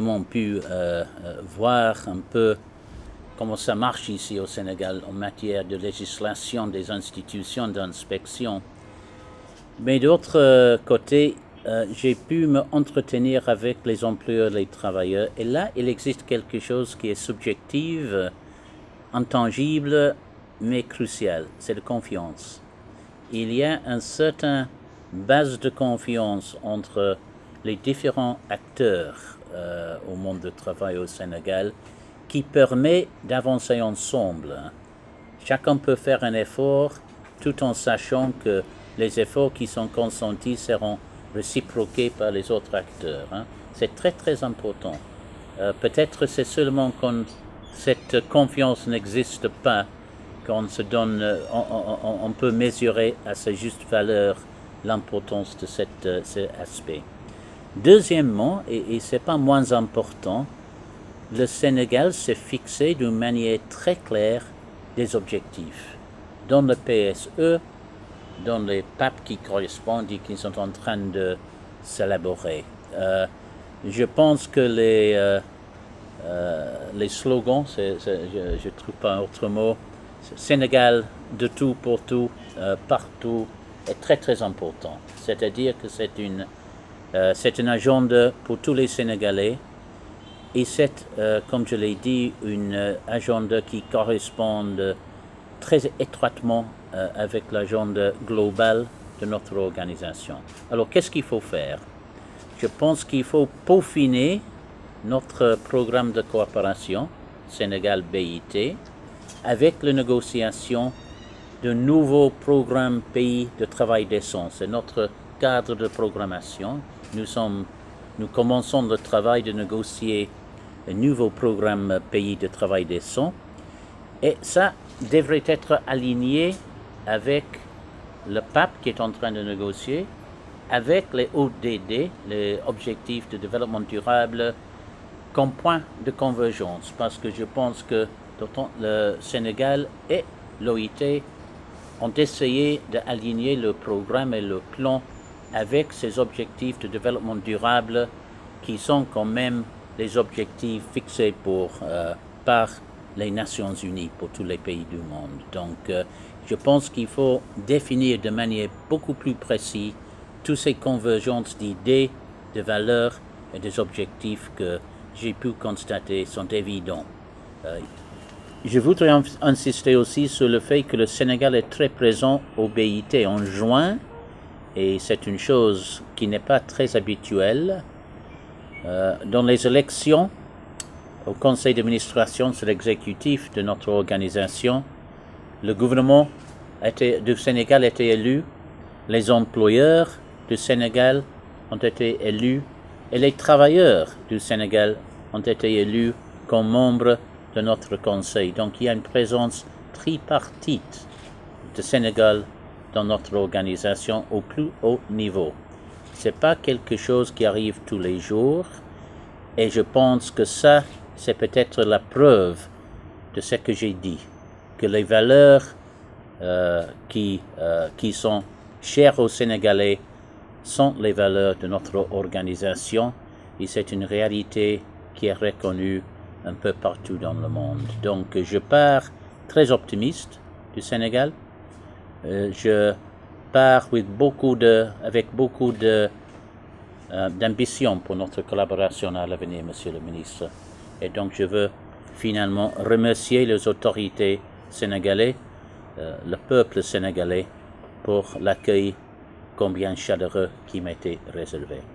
rapidement pu voir un peu comment ça marche ici au Sénégal en matière de législation des institutions d'inspection. Mais d'autre côté, j'ai pu me entretenir avec les employeurs et les travailleurs. Et là, il existe quelque chose qui est subjectif, intangible, mais crucial. C'est la confiance. Il y a une certaine base de confiance entre les différents acteurs au monde du travail au Sénégal qui permet d'avancer ensemble. Chacun peut faire un effort tout en sachant que les efforts qui sont consentis seront réciproqués par les autres acteurs. C'est très très important. Peut-être c'est seulement quand cette confiance n'existe pas qu'on se donne, on peut mesurer à sa juste valeur l'importance de cet aspect. Deuxièmement, et ce n'est pas moins important, le Sénégal s'est fixé d'une manière très claire des objectifs. Dans le PSE, dans les PAP qui correspondent et qui sont en train de s'élaborer. Je pense que les slogans, je ne trouve pas un autre mot, Sénégal de tout pour tout, partout, est très très important. C'est-à-dire que c'est une agenda pour tous les Sénégalais et c'est, comme je l'ai dit, une agenda qui correspond très étroitement avec l'agenda globale de notre organisation. Alors, qu'est-ce qu'il faut faire? Je pense qu'il faut peaufiner notre programme de coopération Sénégal-BIT avec la négociation de nouveaux programmes pays de travail décent. C'est notre cadre de programmation. Nous commençons le travail de négocier un nouveau programme pays de travail décent. Et ça devrait être aligné avec le PAP qui est en train de négocier, avec les ODD, les objectifs de développement durable, comme point de convergence. Parce que je pense que le Sénégal et l'OIT ont essayé d'aligner le programme et le plan avec ces objectifs de développement durable qui sont quand même les objectifs fixés par les Nations Unies pour tous les pays du monde. Donc, je pense qu'il faut définir de manière beaucoup plus précise toutes ces convergences d'idées, de valeurs et des objectifs que j'ai pu constater sont évidents. Je voudrais insister aussi sur le fait que le Sénégal est très présent au BIT en juin, et c'est une chose qui n'est pas très habituelle. Dans les élections au conseil d'administration sur l'exécutif de notre organisation, le gouvernement du Sénégal a été élu, les employeurs du Sénégal ont été élus et les travailleurs du Sénégal ont été élus comme membres de notre conseil. Donc il y a une présence tripartite du Sénégal dans notre organisation au plus haut niveau. Ce n'est pas quelque chose qui arrive tous les jours et je pense que ça, c'est peut-être la preuve de ce que j'ai dit, que les valeurs qui sont chères aux Sénégalais sont les valeurs de notre organisation et c'est une réalité qui est reconnue un peu partout dans le monde. Donc je pars très optimiste du Sénégal. Je pars avec beaucoup d'ambition pour notre collaboration à l'avenir, Monsieur le ministre. Et donc je veux finalement remercier les autorités sénégalaises, le peuple sénégalais, pour l'accueil combien chaleureux qui m'était réservé.